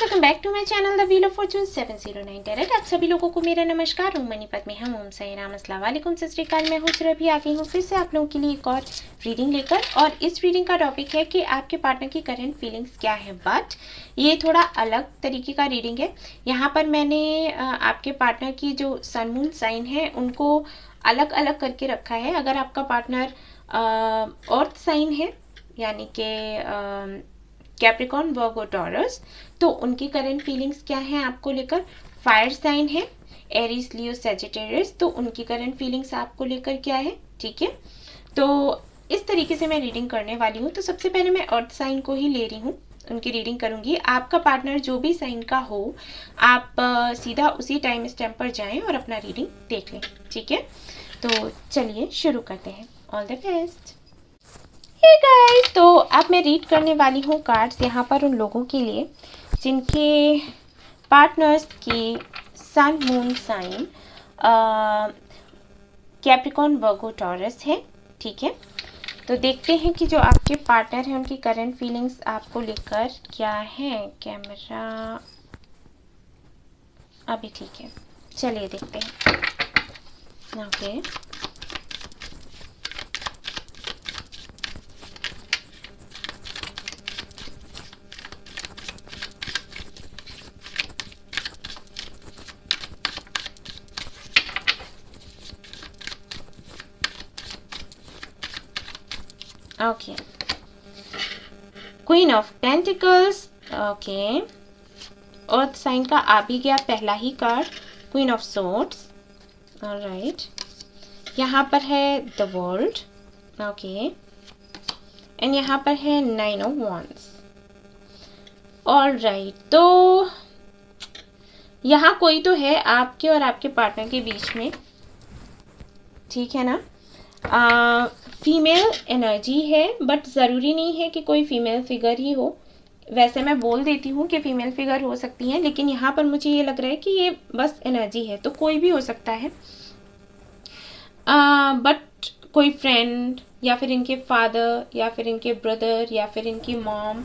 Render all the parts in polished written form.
Welcome back to my channel the wheel of fortune 709 tarot. आप सभी लोगों को मेरा नमस्कार। ओम मनीपत में हम ओम साई राम अस्सलाम वालेकुम सत श्री अकाल। मैं हूँ सुरभि, आ गई हूँ फिर से आप लोगों के लिए एक और रीडिंग लेकर। और इस रीडिंग का टॉपिक है कि आपके पार्टनर की करंट फीलिंग्स क्या है। बट ये थोड़ा अलग तरीके का रीडिंग है। यहाँ पर मैंने आपके पार्टनर की जो सन मून साइन है उनको अलग अलग करके रखा है। अगर आपका पार्टनर अर्थ साइन है यानी कि कैप्रिकॉर्न, वर्गो, टॉरस, तो उनकी करंट फीलिंग्स क्या हैं आपको लेकर। फायर साइन है एरीज, लियो, सैजिटेरियस, तो उनकी करंट फीलिंग्स आपको लेकर क्या है। ठीक है, तो इस तरीके से मैं रीडिंग करने वाली हूँ। तो सबसे पहले मैं अर्थ साइन को ही ले रही हूँ, उनकी रीडिंग करूंगी। आपका पार्टनर जो भी साइन का हो आप सीधा उसी टाइम स्टैम्प पर जाएं और अपना रीडिंग देख लें। ठीक है, तो चलिए शुरू करते हैं। All the best. Hey guys, तो अब मैं रीड करने वाली हूँ कार्ड्स यहाँ पर उन लोगों के लिए जिनके पार्टनर्स की सन मून साइन कैप्रिकॉर्न, वर्गो, टॉरस है। ठीक है, तो देखते हैं कि जो आपके पार्टनर हैं उनकी करंट फीलिंग्स आपको लेकर क्या है। कैमरा अभी ठीक है, चलिए देखते हैं। Okay, okay, queen of pentacles. Okay, earth sign का आ भी गया पहला ही card, queen of swords. Alright, यहाँ पर है द वर्ल्ड। ओके, एंड यहाँ पर है नाइन ऑफ वॉन्ड्स। ऑलराइट, तो यहाँ कोई तो है आपके और आपके पार्टनर के बीच में। ठीक है ना, फीमेल एनर्जी है, बट ज़रूरी नहीं है कि कोई फीमेल फिगर ही हो। वैसे मैं बोल देती हूँ कि फीमेल फिगर हो सकती हैं, लेकिन यहाँ पर मुझे ये लग रहा है कि ये बस एनर्जी है, तो कोई भी हो सकता है। बट कोई फ्रेंड या फिर इनके फादर या फिर इनके ब्रदर या फिर इनकी मॉम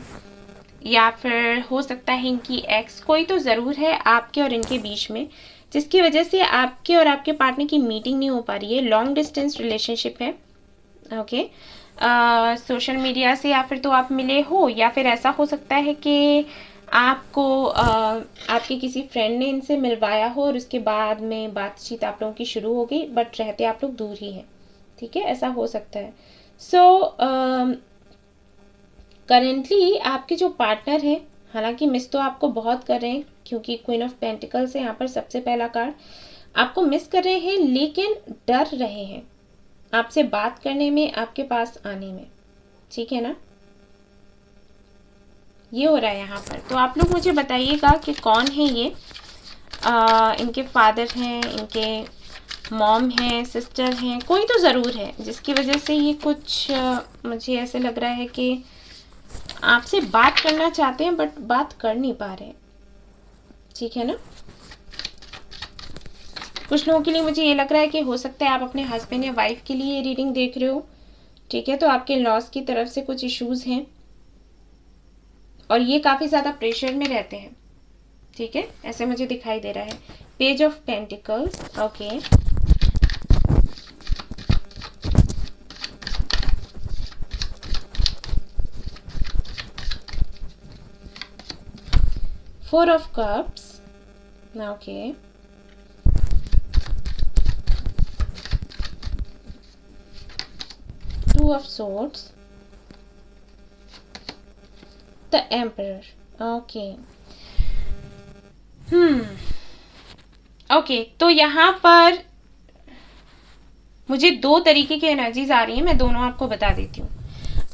या फिर हो सकता है इनकी एक्स, कोई तो ज़रूर है आपके और इनके बीच में जिसकी वजह से आपके और आपके पार्टनर की मीटिंग नहीं हो पा रही है। लॉन्ग डिस्टेंस रिलेशनशिप है। ओके, सोशल मीडिया से या फिर तो आप मिले हो, या फिर ऐसा हो सकता है कि आपको आपके किसी फ्रेंड ने इनसे मिलवाया हो और उसके बाद में बातचीत आप लोगों की शुरू हो गई, बट रहते आप लोग दूर ही हैं। ठीक है, ऐसा हो सकता है। सो करेंटली आपके जो पार्टनर हैं, हालांकि मिस तो आपको बहुत कर रहे हैं क्योंकि क्वीन ऑफ पेंटिकल्स है यहाँ पर सबसे पहला कार्ड, आपको मिस कर रहे हैं लेकिन डर रहे हैं आपसे बात करने में, आपके पास आने में। ठीक है ना, ये हो रहा है यहाँ पर। तो आप लोग मुझे बताइएगा कि कौन है ये। इनके फादर हैं, इनके मॉम हैं, सिस्टर हैं, कोई तो ज़रूर है जिसकी वजह से ये कुछ मुझे ऐसे लग रहा है कि आपसे बात करना चाहते हैं बट बात कर नहीं पा रहे। ठीक है ना, कुछ लोगों के लिए मुझे ये लग रहा है कि हो सकता है आप अपने हस्बैंड या वाइफ के लिए रीडिंग देख रहे हो। ठीक है, तो आपके लॉस की तरफ से कुछ इश्यूज हैं और ये काफ़ी ज़्यादा प्रेशर में रहते हैं। ठीक है, ऐसे मुझे दिखाई दे रहा है। Page of pentacles. Okay, four of cups. Okay, two of swords, the emperor. Okay, okay, तो यहाँ पर मुझे दो तरीके की एनर्जीज आ रही हैं, मैं दोनों आपको बता देती हूँ।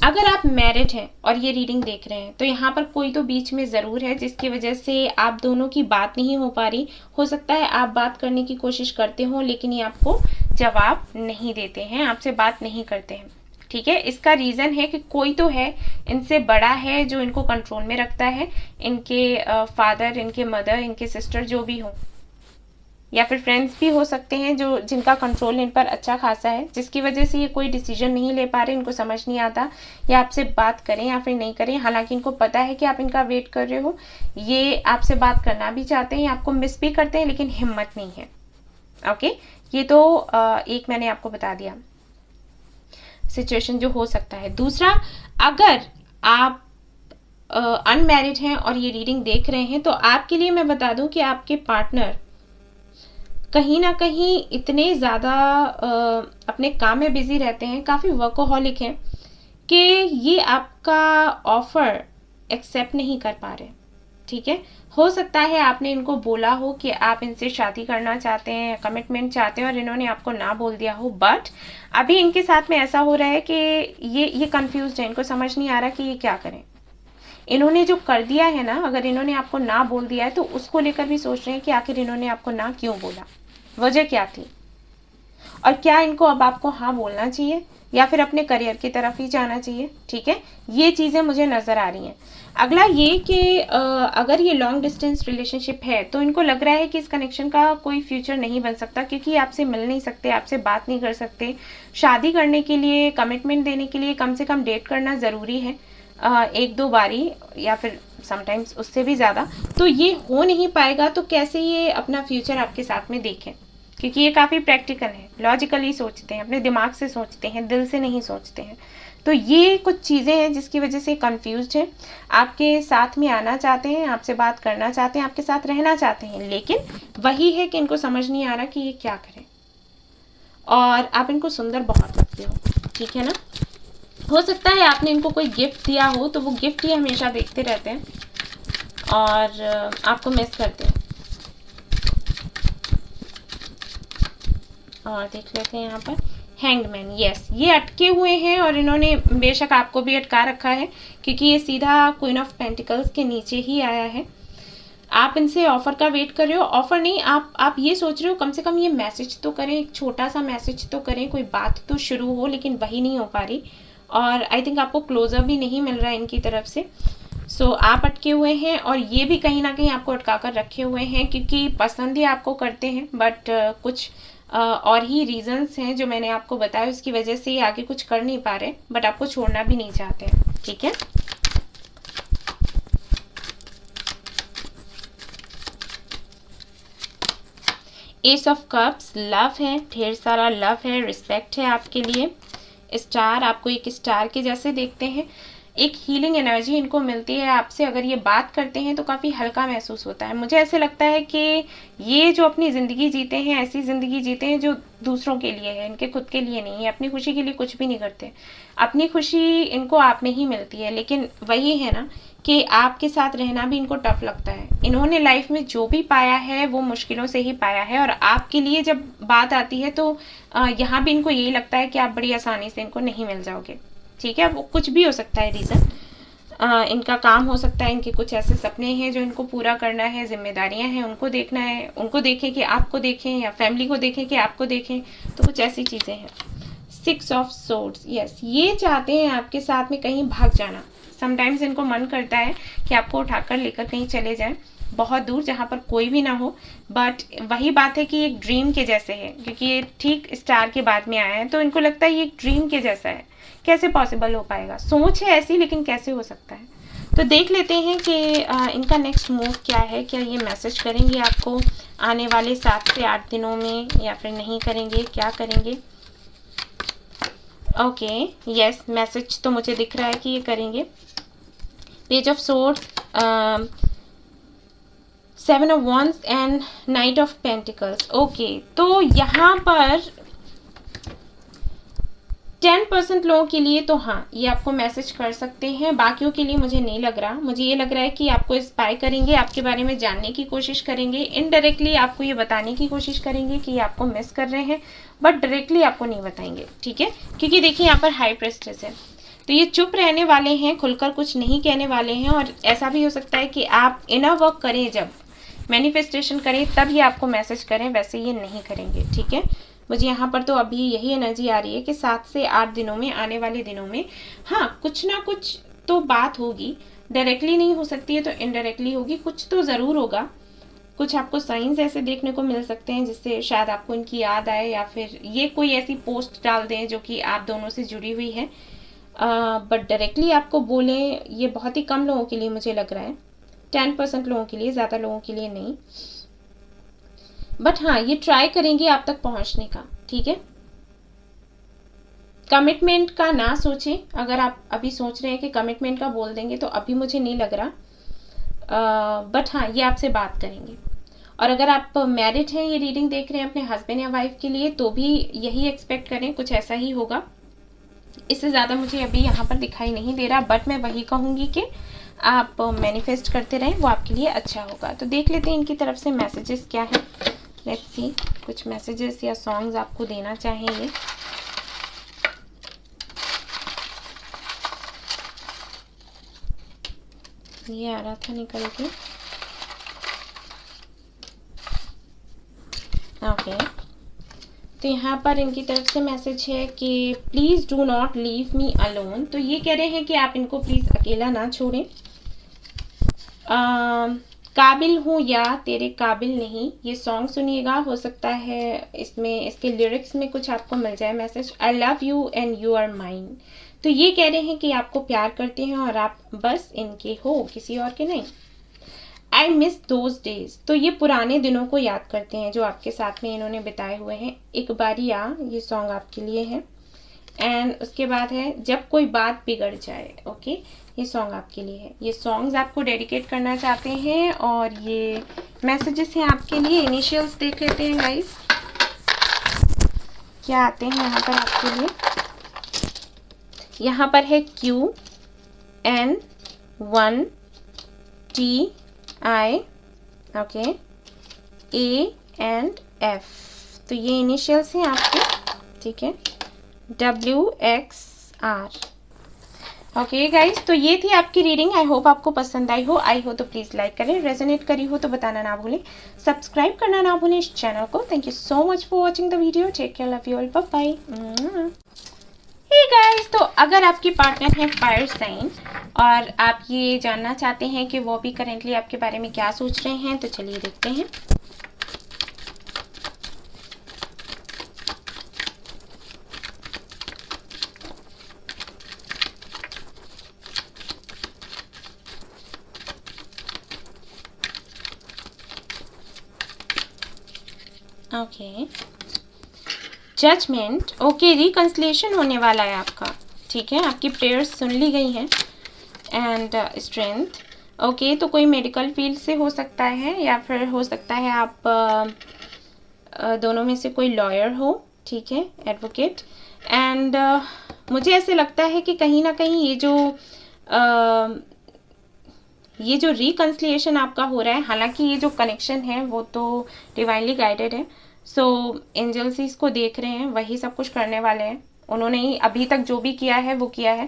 अगर आप मैरिड हैं और ये रीडिंग देख रहे हैं तो यहाँ पर कोई तो बीच में ज़रूर है जिसकी वजह से आप दोनों की बात नहीं हो पा रही। हो सकता है आप बात करने की कोशिश करते हो लेकिन ये आपको जवाब नहीं देते हैं, आपसे बात नहीं करते हैं। ठीक है, इसका रीज़न है कि कोई तो है इनसे बड़ा है जो इनको कंट्रोल में रखता है। इनके फादर, इनके मदर, इनके सिस्टर जो भी हो, या फिर फ्रेंड्स भी हो सकते हैं जो जिनका कंट्रोल इन पर अच्छा खासा है, जिसकी वजह से ये कोई डिसीजन नहीं ले पा रहे, इनको समझ नहीं आता या आपसे बात करें या फिर नहीं करें। हालांकि इनको पता है कि आप इनका वेट कर रहे हो, ये आपसे बात करना भी चाहते हैं, आपको मिस भी करते हैं, लेकिन हिम्मत नहीं है। ओके, ये तो एक मैंने आपको बता दिया सिचुएशन जो हो सकता है। दूसरा, अगर आप अनमैरिड हैं और ये रीडिंग देख रहे हैं तो आपके लिए मैं बता दूं कि आपके पार्टनर कहीं ना कहीं इतने ज़्यादा अपने काम में बिजी रहते हैं, काफ़ी वर्कोहॉलिक हैं, कि ये आपका ऑफर एक्सेप्ट नहीं कर पा रहे। ठीक है, हो सकता है आपने इनको बोला हो कि आप इनसे शादी करना चाहते हैं, कमिटमेंट चाहते हैं, और इन्होंने आपको ना बोल दिया हो। बट अभी इनके साथ में ऐसा हो रहा है कि ये कंफ्यूज्ड है, इनको समझ नहीं आ रहा कि ये क्या करें। इन्होंने जो कर दिया है ना, अगर इन्होंने आपको ना बोल दिया है तो उसको लेकर भी सोच रहे हैं कि आखिर इन्होंने आपको ना क्यों बोला, वजह क्या थी, और क्या इनको अब आपको हाँ बोलना चाहिए या फिर अपने करियर की तरफ ही जाना चाहिए। ठीक है, ये चीज़ें मुझे नज़र आ रही हैं। अगला ये कि अगर ये लॉन्ग डिस्टेंस रिलेशनशिप है तो इनको लग रहा है कि इस कनेक्शन का कोई फ्यूचर नहीं बन सकता, क्योंकि आपसे मिल नहीं सकते, आपसे बात नहीं कर सकते। शादी करने के लिए, कमिटमेंट देने के लिए कम से कम डेट करना ज़रूरी है, एक दो बारी या फिर समटाइम्स उससे भी ज़्यादा। तो ये हो नहीं पाएगा, तो कैसे ये अपना फ्यूचर आपके साथ में देखें, क्योंकि ये काफ़ी प्रैक्टिकल है, लॉजिकली सोचते हैं, अपने दिमाग से सोचते हैं, दिल से नहीं सोचते हैं। तो ये कुछ चीज़ें हैं जिसकी वजह से कंफ्यूज्ड है, आपके साथ में आना चाहते हैं, आपसे बात करना चाहते हैं, आपके साथ रहना चाहते हैं, लेकिन वही है कि इनको समझ नहीं आ रहा कि ये क्या करें। और आप इनको सुंदर बहुत लगते हो, ठीक है ना। हो सकता है आपने इनको कोई गिफ्ट दिया हो, तो वो गिफ्ट ही हमेशा देखते रहते हैं और आपको मिस करते हैं। और देख लेते हैं यहाँ पर हैंगमैन। यस, ये अटके हुए हैं और इन्होंने बेशक आपको भी अटका रखा है, क्योंकि ये सीधा क्वीन ऑफ पेंटिकल्स के नीचे ही आया है। आप इनसे ऑफर का वेट कर रहे हो, ऑफर नहीं, आप ये सोच रहे हो कम से कम ये मैसेज तो करें, एक छोटा सा मैसेज तो करें, कोई बात तो शुरू हो, लेकिन वही नहीं हो पा रही। और आई थिंक आपको क्लोजर भी नहीं मिल रहा है इनकी तरफ से। सो आप अटके हुए हैं और ये भी कहीं ना कहीं आपको अटका कर रखे हुए हैं, क्योंकि पसंद ही आपको करते हैं, बट कुछ और ही रीजंस हैं जो मैंने आपको बताया, उसकी वजह से ये आगे कुछ कर नहीं पा रहे, बट आपको छोड़ना भी नहीं चाहते हैं। ठीक है, एस ऑफ कप्स, लव है, ढेर सारा लव है, रिस्पेक्ट है आपके लिए। स्टार, आपको एक स्टार के जैसे देखते हैं, एक हीलिंग एनर्जी इनको मिलती है आपसे। अगर ये बात करते हैं तो काफ़ी हल्का महसूस होता है। मुझे ऐसे लगता है कि ये जो अपनी ज़िंदगी जीते हैं, ऐसी ज़िंदगी जीते हैं जो दूसरों के लिए है, इनके खुद के लिए नहीं है। अपनी खुशी के लिए कुछ भी नहीं करते, अपनी खुशी इनको आप में ही मिलती है। लेकिन वही है ना कि आपके साथ रहना भी इनको टफ लगता है। इन्होंने लाइफ में जो भी पाया है वो मुश्किलों से ही पाया है, और आपके लिए जब बात आती है तो यहाँ भी इनको यही लगता है कि आप बड़ी आसानी से इनको नहीं मिल जाओगे। ठीक है, वो कुछ भी हो सकता है रीज़न, इनका काम हो सकता है, इनके कुछ ऐसे सपने हैं जो इनको पूरा करना है, जिम्मेदारियां हैं उनको देखना है, उनको देखें कि आपको देखें, या फैमिली को देखें कि आपको देखें, तो कुछ ऐसी चीज़ें हैं। 6 ऑफ सोर्ड्स, यस, ये चाहते हैं आपके साथ में कहीं भाग जाना। समटाइम्स इनको मन करता है कि आपको उठाकर लेकर कहीं चले जाएं, बहुत दूर, जहाँ पर कोई भी ना हो। बट वही बात है कि एक ड्रीम के जैसे है, क्योंकि ये ठीक स्टार के बाद में आया है, तो इनको लगता है ये एक ड्रीम के जैसा है। कैसे पॉसिबल हो पाएगा, सोच है ऐसी, लेकिन कैसे हो सकता है। तो देख लेते हैं कि इनका नेक्स्ट मूव क्या है। क्या ये मैसेज करेंगे आपको आने वाले 7 से 8 दिनों में, या फिर नहीं करेंगे, क्या करेंगे। ओके, यस, मैसेज तो मुझे दिख रहा है कि ये करेंगे। Page of swords, 7 of wands and night of pentacles. Okay, तो यहाँ पर 10% लोगों के लिए तो हाँ, ये आपको मैसेज कर सकते हैं, बाकियों के लिए मुझे नहीं लग रहा। मुझे ये लग रहा है कि आपको स्पाई करेंगे, आपके बारे में जानने की कोशिश करेंगे, इनडायरेक्टली आपको ये बताने की कोशिश करेंगे कि ये आपको मिस कर रहे हैं, बट डायरेक्टली आपको नहीं बताएंगे। ठीक है, क्योंकि देखिए यहाँ पर हाई प्रेस्टेस है, तो ये चुप रहने वाले हैं, खुलकर कुछ नहीं कहने वाले हैं। और ऐसा भी हो सकता है कि आप इनर वर्क करें, जब मैनिफेस्टेशन करें तब ये आपको मैसेज करें, वैसे ये नहीं करेंगे। ठीक है, मुझे यहाँ पर तो अभी यही एनर्जी आ रही है कि 7 से 8 दिनों में, आने वाले दिनों में, हाँ, कुछ ना कुछ तो बात होगी। डायरेक्टली नहीं हो सकती है तो इनडायरेक्टली होगी, कुछ तो ज़रूर होगा। कुछ आपको साइंस ऐसे देखने को मिल सकते हैं जिससे शायद आपको इनकी याद आए, या फिर ये कोई ऐसी पोस्ट डाल दें जो कि आप दोनों से जुड़ी हुई है। बट डायरेक्टली आपको बोलें, ये बहुत ही कम लोगों के लिए मुझे लग रहा है, 10% लोगों के लिए, ज़्यादा लोगों के लिए नहीं। बट हाँ, ये ट्राई करेंगे आप तक पहुंचने का, ठीक है। कमिटमेंट का ना सोचें, अगर आप अभी सोच रहे हैं कि कमिटमेंट का बोल देंगे तो अभी मुझे नहीं लग रहा। बट हाँ, ये आपसे बात करेंगे। और अगर आप मैरिड हैं, ये रीडिंग देख रहे हैं अपने हस्बैंड या वाइफ के लिए, तो भी यही एक्सपेक्ट करें, कुछ ऐसा ही होगा। इससे ज़्यादा मुझे अभी यहाँ पर दिखाई नहीं दे रहा, बट मैं वही कहूँगी कि आप मैनिफेस्ट करते रहें, वो आपके लिए अच्छा होगा। तो देख लेते हैं इनकी तरफ से मैसेजेस क्या है। लेट्स सी, कुछ मैसेजेस या सॉन्ग्स आपको देना चाहें ये आ रहा था निकल के। ओके, तो यहाँ पर इनकी तरफ से मैसेज है कि please do not leave me alone. तो ये कह रहे हैं कि आप इनको प्लीज़ अकेला ना छोड़ें। काबिल हूँ या तेरे काबिल नहीं, ये सॉन्ग सुनिएगा, हो सकता है इसमें इसके लिरिक्स में कुछ आपको मिल जाए message. I love you and you are mine. तो ये कह रहे हैं कि आपको प्यार करते हैं और आप बस इनके हो, किसी और के नहीं। आई मिस दोज डेज, तो ये पुराने दिनों को याद करते हैं जो आपके साथ में इन्होंने बिताए हुए हैं। एक बारी आ, ये सॉन्ग आपके लिए है। एंड उसके बाद है जब कोई बात बिगड़ जाए। ओके, ये सॉन्ग आपके लिए है। ये सॉन्ग्स आपको डेडिकेट करना चाहते हैं और ये मैसेजेस हैं आपके लिए। इनिशियल्स देख लेते हैं गाइस, क्या आते हैं यहाँ पर आपके लिए। यहाँ पर है QN 1 TI, okay, A and F, तो ये इनिशियल्स हैं आपके, ठीक है, WXR। ओके गाइज, तो ये थी आपकी रीडिंग। आई होप आपको पसंद आई हो। आई हो तो प्लीज़ लाइक करें, रेजोनेट करी हो तो बताना ना भूलें, सब्सक्राइब करना ना भूलें इस चैनल को। Thank you so much for watching the video. Take care, love you all, bye bye. Hey guys, तो अगर आपके पार्टनर है फायर साइन और आप ये जानना चाहते हैं कि वो भी करेंटली आपके बारे में क्या सोच रहे हैं, तो चलिए देखते हैं। Okay, judgement. ओके, रिकंसिलिएशन होने वाला है आपका, ठीक है, आपकी प्रेयर्स सुन ली गई हैं। And strength. ओके, तो कोई मेडिकल फील्ड से हो सकता है या फिर हो सकता है आप दोनों में से कोई लॉयर हो, ठीक है, एडवोकेट। एंड मुझे ऐसे लगता है कि कहीं ना कहीं ये जो रिकंसिलिएशन आपका हो रहा है, हालांकि ये जो कनेक्शन है वो तो डिवाइनली गाइडेड है। सो एंजल्स ही इसको देख रहे हैं, वही सब कुछ करने वाले हैं। उन्होंने ही अभी तक जो भी किया है वो किया है।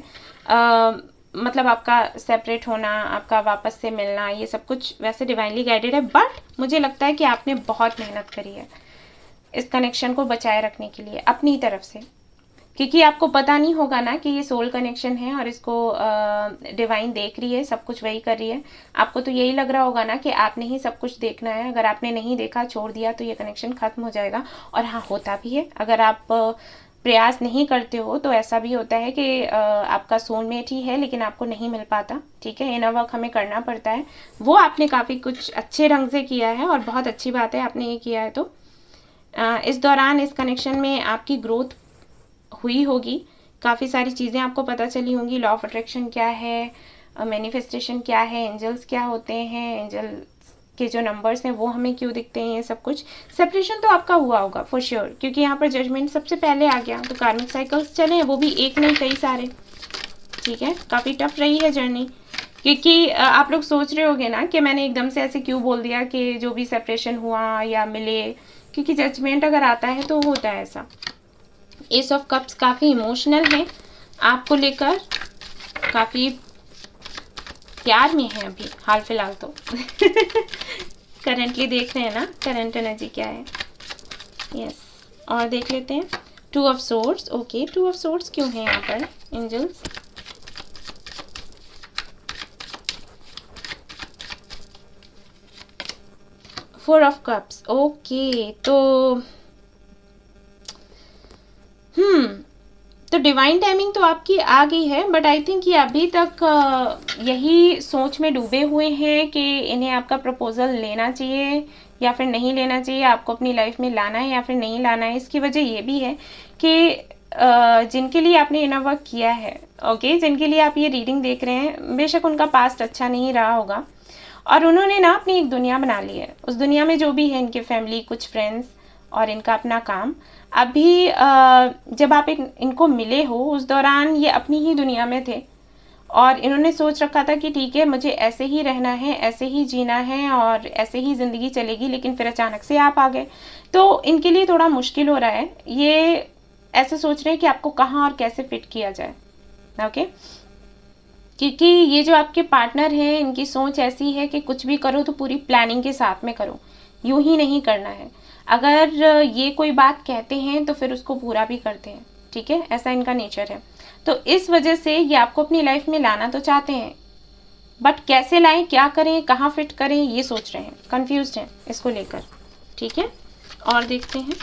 मतलब आपका सेपरेट होना, आपका वापस से मिलना, ये सब कुछ वैसे डिवाइनली गाइडेड है। बट मुझे लगता है कि आपने बहुत मेहनत करी है इस कनेक्शन को बचाए रखने के लिए अपनी तरफ से, क्योंकि आपको पता नहीं होगा ना कि ये सोल कनेक्शन है और इसको डिवाइन देख रही है, सब कुछ वही कर रही है। आपको तो यही लग रहा होगा ना कि आपने ही सब कुछ देखना है। अगर आपने नहीं देखा, छोड़ दिया, तो ये कनेक्शन खत्म हो जाएगा। और हाँ, होता भी है। अगर आप प्रयास नहीं करते हो तो ऐसा भी होता है कि आपका सोलमेट ही है लेकिन आपको नहीं मिल पाता, ठीक है। इनर वर्क हमें करना पड़ता है। वो आपने काफ़ी कुछ अच्छे ढंग से किया है और बहुत अच्छी बात है आपने ये किया है। तो इस दौरान इस कनेक्शन में आपकी ग्रोथ हुई होगी, काफ़ी सारी चीज़ें आपको पता चली होंगी। लॉ ऑफ अट्रैक्शन क्या है, मैनिफेस्टेशन क्या है, एंजल्स क्या होते हैं, एंजल के जो नंबर्स हैं वो हमें क्यों दिखते हैं, ये सब कुछ। सेपरेशन तो आपका हुआ होगा फॉर श्योर, क्योंकि यहाँ पर जजमेंट सबसे पहले आ गया। तो कार्मिक साइकिल्स चले, वो भी एक नहीं कई सारे, ठीक है। काफ़ी टफ रही है जर्नी, क्योंकि आप लोग सोच रहे होगे ना कि मैंने एकदम से ऐसे क्यों बोल दिया कि जो भी सेपरेशन हुआ या मिले, क्योंकि जजमेंट अगर आता है तो होता है ऐसा। एस ऑफ कप्स काफ़ी इमोशनल है, आपको लेकर काफ़ी प्यार में है अभी हाल फिलहाल तो। करंटली देख रहे हैं ना करंट एनर्जी क्या है। यस, और देख लेते हैं 2 of swords. Okay, 2 of swords क्यों है यहाँ पर एंजल्स? 4 of cups, okay. तो डिवाइन टाइमिंग तो आपकी आ गई है, बट आई थिंक ये अभी तक यही सोच में डूबे हुए हैं कि इन्हें आपका प्रपोजल लेना चाहिए या फिर नहीं लेना चाहिए, आपको अपनी लाइफ में लाना है या फिर नहीं लाना है। इसकी वजह ये भी है कि जिनके लिए आपने इनर वर्क किया है, ओके, जिनके लिए आप ये रीडिंग देख रहे हैं, बेशक उनका पास्ट अच्छा नहीं रहा होगा और उन्होंने ना अपनी एक दुनिया बना ली है। उस दुनिया में जो भी है, इनके फैमिली, कुछ फ्रेंड्स और इनका अपना काम। अभी जब आप इनको मिले हो उस दौरान ये अपनी ही दुनिया में थे और इन्होंने सोच रखा था कि ठीक है, मुझे ऐसे ही रहना है, ऐसे ही जीना है और ऐसे ही ज़िंदगी चलेगी, लेकिन फिर अचानक से आप आ गए तो इनके लिए थोड़ा मुश्किल हो रहा है। ये ऐसे सोच रहे हैं कि आपको कहाँ और कैसे फिट किया जाए, ओके। क्योंकि ये जो आपके पार्टनर हैं, इनकी सोच ऐसी है कि कुछ भी करो तो पूरी प्लानिंग के साथ में करो, यूं ही नहीं करना है। अगर ये कोई बात कहते हैं तो फिर उसको पूरा भी करते हैं, ठीक है, ऐसा इनका नेचर है। तो इस वजह से ये आपको अपनी लाइफ में लाना तो चाहते हैं, बट कैसे लाएं, क्या करें, कहाँ फिट करें, ये सोच रहे हैं, कंफ्यूज्ड हैं इसको लेकर, ठीक है। और देखते हैं,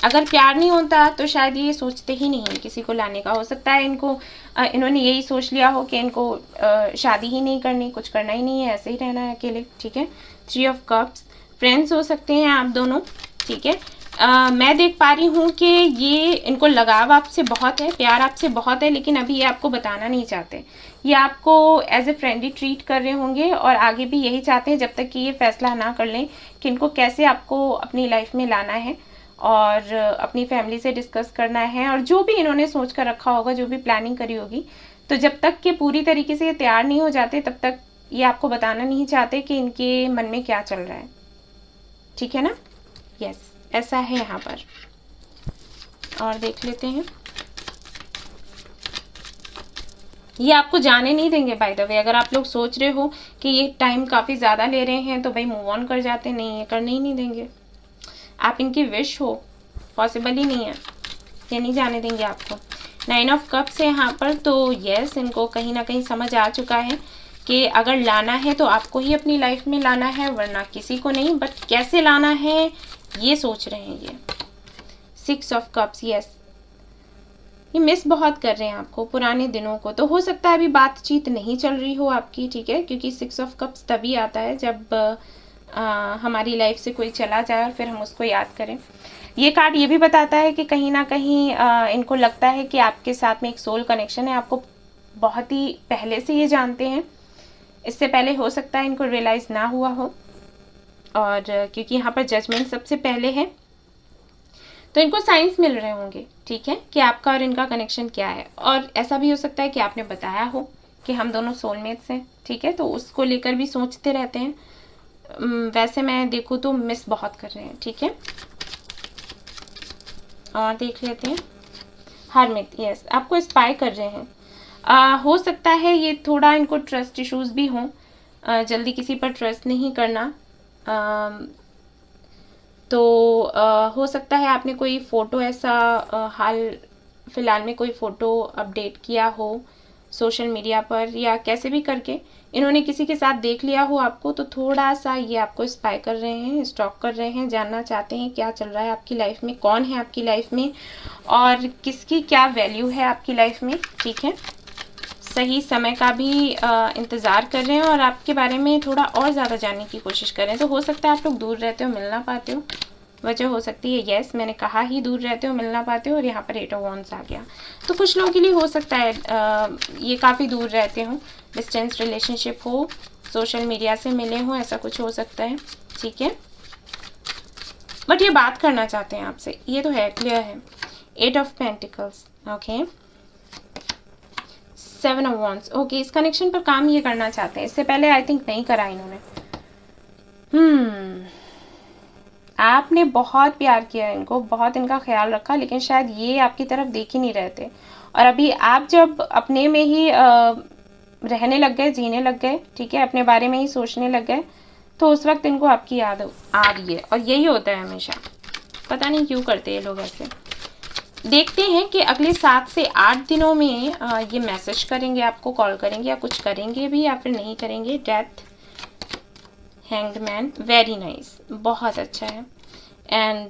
अगर प्यार नहीं होता तो शायद ये सोचते ही नहीं किसी को लाने का। हो सकता है इन्होंने यही सोच लिया हो कि इनको शादी ही नहीं करनी, कुछ करना ही नहीं है, ऐसे ही रहना है अकेले, ठीक है। 3 ऑफ कप्स, फ्रेंड्स हो सकते हैं आप दोनों, ठीक है। मैं देख पा रही हूँ कि ये इनको लगाव आपसे बहुत है, प्यार आपसे बहुत है, लेकिन अभी ये आपको बताना नहीं चाहते। ये आपको एज ए फ्रेंडली ट्रीट कर रहे होंगे और आगे भी यही चाहते हैं, जब तक कि ये फैसला ना कर लें कि इनको कैसे आपको अपनी लाइफ में लाना है और अपनी फैमिली से डिस्कस करना है और जो भी इन्होंने सोच कर रखा होगा, जो भी प्लानिंग करी होगी। तो जब तक कि पूरी तरीके से ये तैयार नहीं हो जाते, तब तक ये आपको बताना नहीं चाहते कि इनके मन में क्या चल रहा है, ठीक है ना। यस, ऐसा है यहाँ पर। और देख लेते हैं, ये आपको जाने नहीं देंगे बाय द वे। अगर आप लोग सोच रहे हो कि ये टाइम काफ़ी ज़्यादा ले रहे हैं तो भाई मूव ऑन कर जाते, नहीं, ये करने ही नहीं देंगे। आप इनकी विश हो, पॉसिबल ही नहीं है, ये नहीं जाने देंगे आपको। 9 ऑफ कप्स है यहाँ पर, तो यस, इनको कहीं ना कहीं समझ आ चुका है कि अगर लाना है तो आपको ही अपनी लाइफ में लाना है, वरना किसी को नहीं। बट कैसे लाना है ये सोच रहे हैं ये। 6 ऑफ कप्स, यस, ये मिस बहुत कर रहे हैं आपको, पुराने दिनों को। तो हो सकता है अभी बातचीत नहीं चल रही हो आपकी, ठीक है, क्योंकि 6 ऑफ कप्स तभी आता है जब हमारी लाइफ से कोई चला जाए और फिर हम उसको याद करें। ये कार्ड ये भी बताता है कि कहीं ना कहीं इनको लगता है कि आपके साथ में एक सोल कनेक्शन है, आपको बहुत ही पहले से ये जानते हैं। इससे पहले हो सकता है इनको रियलाइज़ ना हुआ हो, और क्योंकि यहाँ पर जजमेंट सबसे पहले है तो इनको साइंस मिल रहे होंगे, ठीक है, कि आपका और इनका कनेक्शन क्या है। और ऐसा भी हो सकता है कि आपने बताया हो कि हम दोनों सोलमेट्स हैं, ठीक है, तो उसको लेकर भी सोचते रहते हैं। वैसे मैं देखूँ तो मिस बहुत कर रहे हैं, ठीक है। और देख लेते हैं, हरमिट, यस, आपको स्पाई कर रहे हैं। हो सकता है ये थोड़ा इनको ट्रस्ट इश्यूज भी हों, जल्दी किसी पर ट्रस्ट नहीं करना। तो हो सकता है आपने कोई फ़ोटो ऐसा हाल फिलहाल में कोई फ़ोटो अपडेट किया हो सोशल मीडिया पर, या कैसे भी करके इन्होंने किसी के साथ देख लिया हो आपको, तो थोड़ा सा ये आपको स्पाई कर रहे हैं, स्टॉक कर रहे हैं, जानना चाहते हैं क्या चल रहा है आपकी लाइफ में, कौन है आपकी लाइफ में और किसकी क्या वैल्यू है आपकी लाइफ में, ठीक है। सही समय का भी इंतज़ार कर रहे हैं और आपके बारे में थोड़ा और ज़्यादा जानने की कोशिश कर रहे हैं। तो हो सकता है आप लोग दूर रहते हो, मिल ना पाते हो, वजह हो सकती है, यस, मैंने कहा ही दूर रहते हो, मिल ना पाते हो, और यहाँ पर 8 ऑफ वांड्स आ गया। तो कुछ लोगों के लिए हो सकता है ये काफ़ी दूर रहते हो, डिस्टेंस रिलेशनशिप हो, सोशल मीडिया से मिले हो, ऐसा कुछ हो सकता है, ठीक है। बट ये बात करना चाहते हैं आपसे, ये तो है, क्लियर है। 8 of pentacles, okay, 7 of wands, okay, इस कनेक्शन पर काम ये करना चाहते हैं। इससे पहले आई थिंक नहीं करा इन्होंने। आपने बहुत प्यार किया इनको, बहुत इनका ख्याल रखा, लेकिन शायद ये आपकी तरफ देख ही नहीं रहे थे। और अभी आप जब अपने में ही रहने लग गए, जीने लग गए, ठीक है, अपने बारे में ही सोचने लग गए, तो उस वक्त इनको आपकी याद आ रही है। और यही होता है हमेशा, पता नहीं क्यों करते हैं लोग ऐसे। देखते हैं कि अगले 7 से 8 दिनों में ये मैसेज करेंगे, आपको कॉल करेंगे या कुछ करेंगे भी या फिर नहीं करेंगे। Death, hanged man, very nice, बहुत अच्छा है। And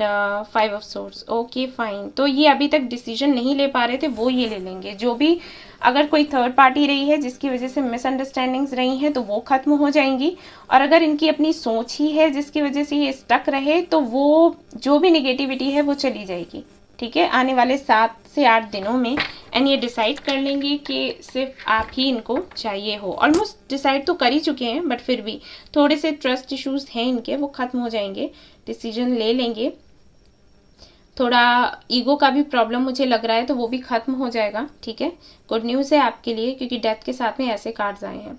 5 of swords, okay fine. तो ये अभी तक डिसीजन नहीं ले पा रहे थे, वो ये ले लेंगे। जो भी अगर कोई थर्ड पार्टी रही है जिसकी वजह से मिसअंडरस्टैंडिंग्स रही हैं तो वो खत्म हो जाएंगी, और अगर इनकी अपनी सोच ही है जिसकी वजह से ये स्टक रहे तो वो जो भी निगेटिविटी है वो चली जाएगी, ठीक है, आने वाले 7 से 8 दिनों में। एंड ये डिसाइड कर लेंगे कि सिर्फ आप ही इनको चाहिए हो। ऑलमोस्ट डिसाइड तो कर ही चुके हैं, बट फिर भी थोड़े से ट्रस्ट इश्यूज हैं इनके, वो खत्म हो जाएंगे, डिसीजन ले लेंगे। थोड़ा ईगो का भी प्रॉब्लम मुझे लग रहा है तो वो भी खत्म हो जाएगा, ठीक है। गुड न्यूज़ है आपके लिए, क्योंकि डेथ के साथ में ऐसे कार्ड्स आए हैं।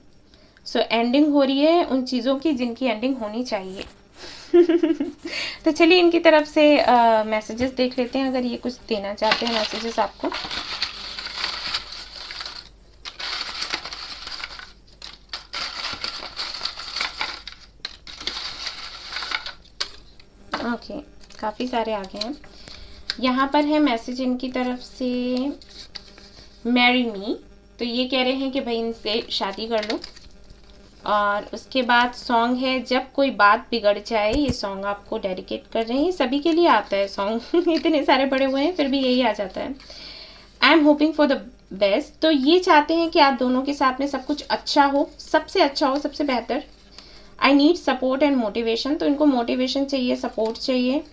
सो एंडिंग हो रही है उन चीज़ों की जिनकी एंडिंग होनी चाहिए। तो चलिए इनकी तरफ से मैसेजेस देख लेते हैं, अगर ये कुछ देना चाहते हैं मैसेजेस आपको। ओके, काफ़ी सारे आ गए हैं। यहाँ पर है मैसेज इनकी तरफ से, मैरी मी। तो ये कह रहे हैं कि भाई इनसे शादी कर लो। और उसके बाद सॉन्ग है, जब कोई बात बिगड़ जाए। ये सॉन्ग आपको डेडिकेट कर रहे हैं, सभी के लिए आता है सॉन्ग। इतने सारे बड़े हुए हैं फिर भी यही आ जाता है। I am hoping for the best. तो ये चाहते हैं कि आप दोनों के साथ में सब कुछ अच्छा हो, सबसे अच्छा हो, सबसे बेहतर। I need support and motivation. तो इनको मोटिवेशन चाहिए, सपोर्ट चाहिए।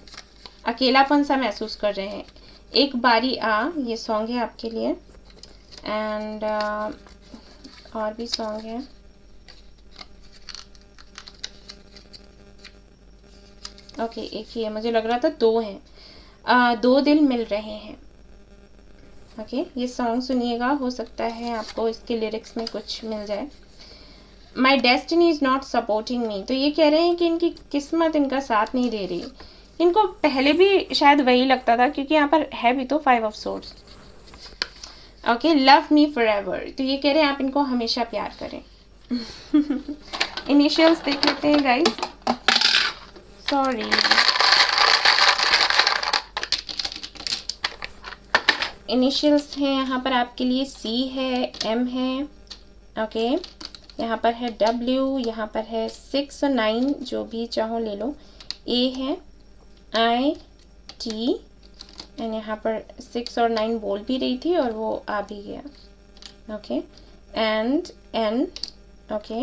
अकेलापन सा महसूस कर रहे हैं। एक बारी आ, ये सॉन्ग है आपके लिए। एंड और भी सॉन्ग है। ओके, एक ही है, मुझे लग रहा था 2 हैं। 2 दिल मिल रहे हैं। ओके, ये सॉन्ग सुनिएगा, हो सकता है आपको इसके लिरिक्स में कुछ मिल जाए। माई destiny is not supporting me. तो ये कह रहे हैं कि इनकी किस्मत इनका साथ नहीं दे रही। इनको पहले भी शायद वही लगता था, क्योंकि यहाँ पर है भी तो 5 of swords. Okay, love me forever. तो ये कह रहे हैं आप इनको हमेशा प्यार करें। इनिशियल्स देख लेते हैं गाइस। सॉरी, इनिशियल्स हैं यहाँ पर आपके लिए, C है, M है, ओके, यहाँ पर है W, यहाँ पर है 6 और 9, जो भी चाहो ले लो। A है, I, T, एंड यहाँ पर 6 और 9 बोल भी रही थी और वो आ भी गया, okay, and N, okay,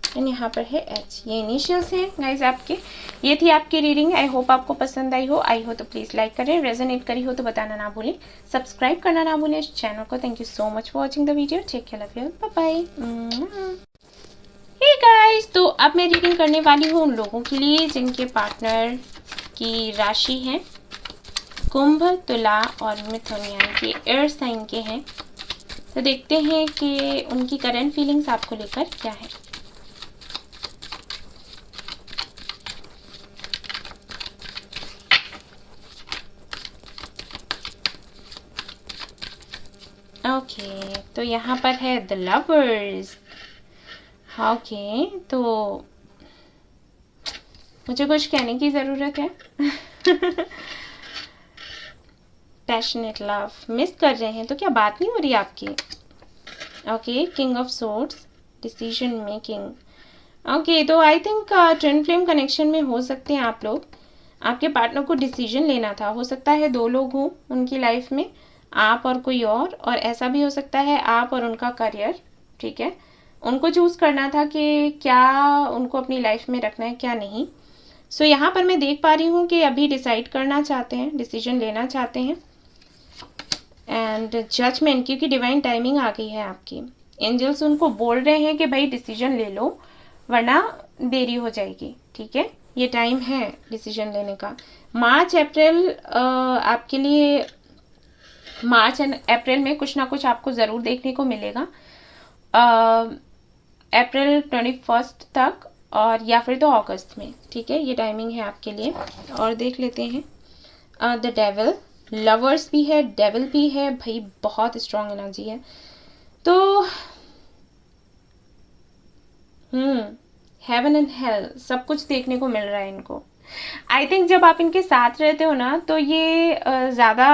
and यहाँ पर है H। ये इनिशियल्स हैं गाइज आपके। ये थी आपकी रीडिंग। आई होप आपको पसंद आई हो तो प्लीज़ लाइक करें, रेजोनेट करी हो तो बताना ना भूलें, सब्सक्राइब करना ना भूलें इस चैनल को। Thank you so much for watching the video. Take care, love you, bye bye. Hey guys, तो अब मैं रीडिंग करने वाली हूँ उन लोगों के लिए जिनके पार्टनर की राशि है कुंभ, तुला और मिथुन, यानी कि एयर साइन के हैं। तो देखते हैं कि उनकी करंट फीलिंग्स आपको लेकर क्या है। ओके, तो यहाँ पर है द लवर्स। ओके, तो मुझे कुछ कहने की ज़रूरत है। पैशनेट लव मिस कर रहे हैं तो क्या बात नहीं हो रही आपकी। Okay, king of swords, decision making. Okay, तो I think twin flame connection में हो सकते हैं आप लोग। आपके पार्टनर को डिसीजन लेना था, हो सकता है 2 लोग हों उनकी लाइफ में, आप और कोई और ऐसा भी हो सकता है आप और उनका करियर, ठीक है। उनको चूज़ करना था कि क्या उनको अपनी लाइफ में रखना है क्या नहीं। सो यहाँ पर मैं देख पा रही हूँ कि अभी डिसाइड करना चाहते हैं, डिसीजन लेना चाहते हैं। एंड जजमेंट, क्योंकि डिवाइन टाइमिंग आ गई है आपकी। एंजल्स उनको बोल रहे हैं कि भाई डिसीजन ले लो वरना देरी हो जाएगी, ठीक है। ये टाइम है डिसीजन लेने का। मार्च अप्रैल आपके लिए, मार्च एंड अप्रैल में कुछ ना कुछ आपको ज़रूर देखने को मिलेगा। अप्रैल 21 तक और या फिर तो अगस्त में, ठीक है। ये टाइमिंग है आपके लिए। और देख लेते हैं द डेविल, लवर्स भी है, डेविल भी है, भाई बहुत स्ट्रॉन्ग एनर्जी है। तो हेवन एंड हेल सब कुछ देखने को मिल रहा है इनको। आई थिंक जब आप इनके साथ रहते हो ना तो ये ज़्यादा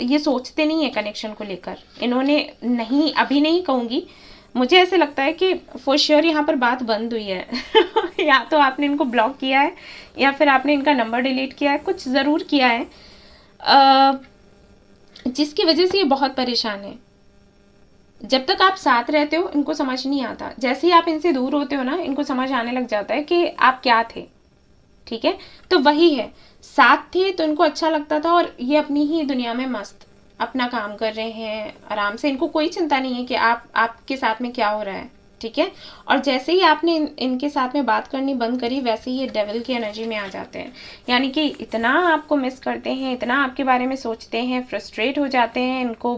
ये सोचते नहीं है कनेक्शन को लेकर। इन्होंने नहीं, अभी नहीं कहूँगी, मुझे ऐसे लगता है कि फॉर श्योर यहाँ पर बात बंद हुई है या तो आपने इनको ब्लॉक किया है या फिर आपने इनका नंबर डिलीट किया है, कुछ ज़रूर किया है जिसकी वजह से ये बहुत परेशान है। जब तक आप साथ रहते हो इनको समझ नहीं आता, जैसे ही आप इनसे दूर होते हो ना इनको समझ आने लग जाता है कि आप क्या थे। ठीक है, तो वही है, साथ थे तो इनको अच्छा लगता था और ये अपनी ही दुनिया में मस्त अपना काम कर रहे हैं आराम से, इनको कोई चिंता नहीं है कि आपके साथ में क्या हो रहा है। ठीक है, और जैसे ही आपने इनके साथ में बात करनी बंद करी वैसे ही ये डेविल की एनर्जी में आ जाते हैं, यानी कि इतना आपको मिस करते हैं, इतना आपके बारे में सोचते हैं, फ्रस्ट्रेट हो जाते हैं, इनको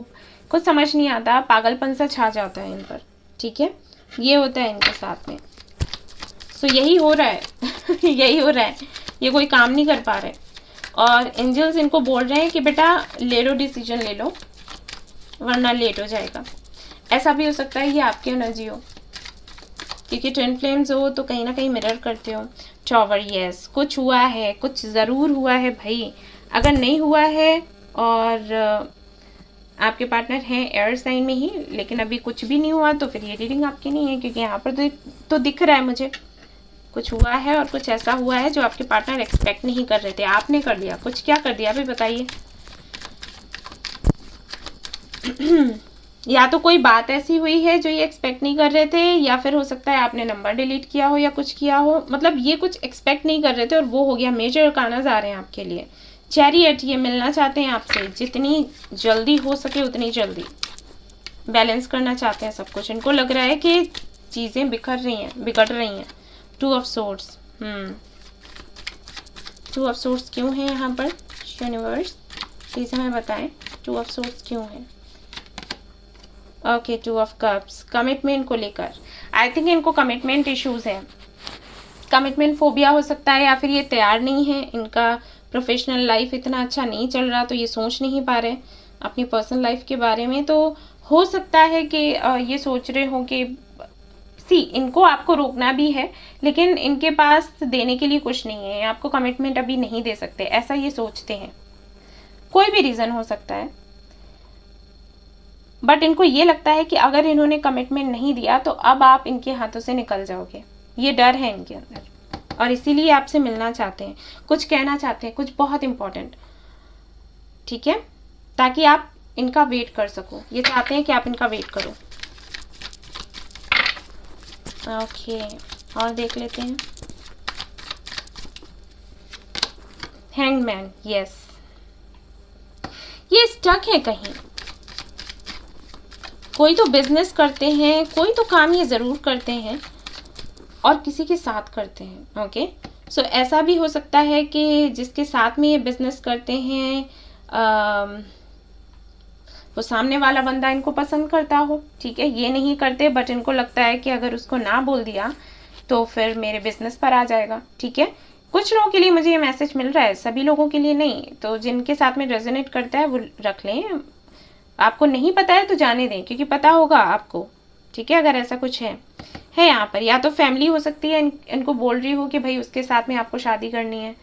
कुछ समझ नहीं आता, पागलपन सा छा जाता है इन पर। ठीक है, ये होता है इनके साथ में। सो यही हो रहा है यही हो रहा है, ये कोई काम नहीं कर पा रहे और एंजल्स इनको बोल रहे हैं कि बेटा ले लो, डिसीजन ले लो वरना लेट हो जाएगा। ऐसा भी हो सकता है ये आपकी एनर्जी हो, क्योंकि ट्विन फ्लेम्स हो तो कहीं ना कहीं मिरर करते हो। टॉवर, यस, कुछ हुआ है, कुछ ज़रूर हुआ है भाई। अगर नहीं हुआ है और आपके पार्टनर हैं एयर साइन में ही, लेकिन अभी कुछ भी नहीं हुआ तो फिर ये रीडिंग आपकी नहीं है, क्योंकि यहाँ पर तो दिख रहा है मुझे कुछ हुआ है और कुछ ऐसा हुआ है जो आपके पार्टनर एक्सपेक्ट नहीं कर रहे थे, आपने कर दिया। कुछ क्या कर दिया अभी बताइए या तो कोई बात ऐसी हुई है जो ये एक्सपेक्ट नहीं कर रहे थे, या फिर हो सकता है आपने नंबर डिलीट किया हो या कुछ किया हो, मतलब ये कुछ एक्सपेक्ट नहीं कर रहे थे और वो हो गया। मेजर अरकानाज आ रहे हैं आपके लिए। चैरियट, ये मिलना चाहते हैं आपसे, जितनी जल्दी हो सके उतनी जल्दी बैलेंस करना चाहते हैं सब कुछ। इनको लग रहा है कि चीज़ें बिखर रही हैं, बिगड़ रही हैं। Two of swords, two of swords क्यों है यहाँ पर यूनिवर्स, प्लीज़ हमें बताएं टू ऑफ सोर्ड्स क्यों है। Okay, two of cups, commitment को लेकर आई थिंक इनको कमिटमेंट इश्यूज है, कमिटमेंट फोबिया हो सकता है, या फिर ये तैयार नहीं है, इनका प्रोफेशनल लाइफ इतना अच्छा नहीं चल रहा तो ये सोच नहीं पा रहे अपनी पर्सनल लाइफ के बारे में। तो हो सकता है कि ये सोच रहे हो कि इनको आपको रोकना भी है लेकिन इनके पास देने के लिए कुछ नहीं है, आपको कमिटमेंट अभी नहीं दे सकते, ऐसा ये सोचते हैं। कोई भी रीज़न हो सकता है, बट इनको ये लगता है कि अगर इन्होंने कमिटमेंट नहीं दिया तो अब आप इनके हाथों से निकल जाओगे, ये डर है इनके अंदर और इसीलिए आपसे मिलना चाहते हैं, कुछ कहना चाहते हैं, कुछ बहुत इंपॉर्टेंट। ठीक है, ताकि आप इनका वेट कर सको, ये चाहते हैं कि आप इनका वेट करो। ओके, और देख लेते हैं। हैंगमैन, यस, ये स्टक है कहीं, कोई तो बिजनेस करते हैं, कोई तो काम ये ज़रूर करते हैं और किसी के साथ करते हैं। ओके, सो ऐसा भी हो सकता है कि जिसके साथ में ये बिजनेस करते हैं वो सामने वाला बंदा इनको पसंद करता हो। ठीक है, ये नहीं करते बट इनको लगता है कि अगर उसको ना बोल दिया तो फिर मेरे बिजनेस पर आ जाएगा। ठीक है, कुछ लोगों के लिए मुझे ये मैसेज मिल रहा है, सभी लोगों के लिए नहीं, तो जिनके साथ में रेजोनेट करता है वो रख लें, आपको नहीं पता है तो जाने दें, क्योंकि पता होगा आपको। ठीक है, अगर ऐसा कुछ है यहाँ पर, या तो फैमिली हो सकती है इनको बोल रही हो कि भाई उसके साथ में आपको शादी करनी है,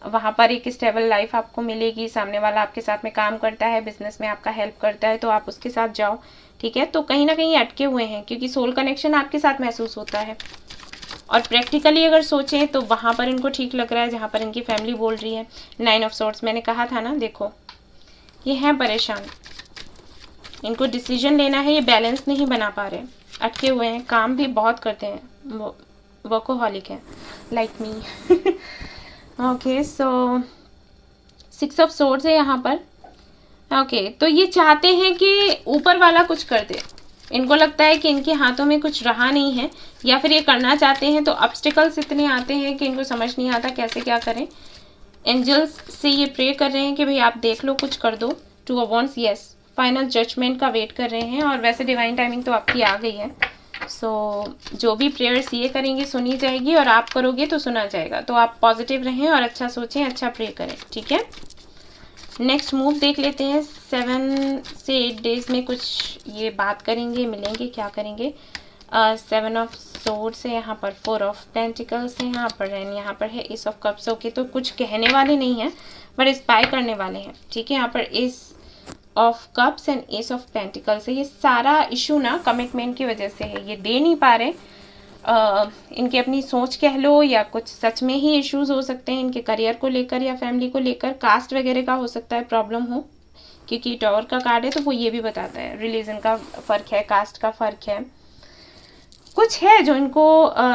वहाँ पर एक स्टेबल लाइफ आपको मिलेगी, सामने वाला आपके साथ में काम करता है, बिजनेस में आपका हेल्प करता है, तो आप उसके साथ जाओ। ठीक है, तो कहीं ना कहीं अटके हुए हैं क्योंकि सोल कनेक्शन आपके साथ महसूस होता है। और प्रैक्टिकली अगर सोचें तो वहाँ पर इनको ठीक लग रहा है जहाँ पर इनकी फैमिली बोल रही है। 9 ऑफ सोर्ड्स, मैंने कहा था ना, देखो ये हैं परेशान, इनको डिसीजन लेना है, ये बैलेंस नहीं बना पा रहे, अटके हुए हैं, काम भी बहुत करते हैं, वर्कोहॉलिक है like me. Okay, so 6 of swords है यहाँ पर। ओके, तो ये चाहते हैं कि ऊपर वाला कुछ कर दे, इनको लगता है कि इनके हाथों में कुछ रहा नहीं है, या फिर ये करना चाहते हैं तो ऑब्स्टिकल्स इतने आते हैं कि इनको समझ नहीं आता कैसे क्या करें। एंजल्स से ये प्रे कर रहे हैं कि भाई आप देख लो, कुछ कर दो। 2 of wands, yes, final judgement का वेट कर रहे हैं, और वैसे डिवाइन टाइमिंग तो आपकी आ गई है। सो जो भी प्रेयर्स ये करेंगे सुनी जाएगी, और आप करोगे तो सुना जाएगा। तो आप पॉजिटिव रहें और अच्छा सोचें, अच्छा प्रे करें। ठीक है, नेक्स्ट मूव देख लेते हैं। 7 से 8 डेज में कुछ ये बात करेंगे, मिलेंगे, क्या करेंगे। 7 ऑफ सोर्ड्स है यहाँ पर, 4 ऑफ पेंटिकल्स है यहाँ पर, एंड यहाँ पर है एस ऑफ कप्स। ओके, तो कुछ कहने वाले नहीं हैं बट स्पाई करने वाले हैं। ठीक है, यहाँ पर S of cups and S of pentacles है। ये सारा इशू ना कमिटमेंट की वजह से है, ये दे नहीं पा रहे। इनके अपनी सोच कह लो या कुछ सच में ही इश्यूज हो सकते हैं इनके करियर को लेकर या फैमिली को लेकर, कास्ट वगैरह का हो सकता है प्रॉब्लम हो, क्योंकि टावर का कार्ड है तो वो ये भी बताता है रिलीजन का फ़र्क है, कास्ट का फ़र्क है, कुछ है जो इनको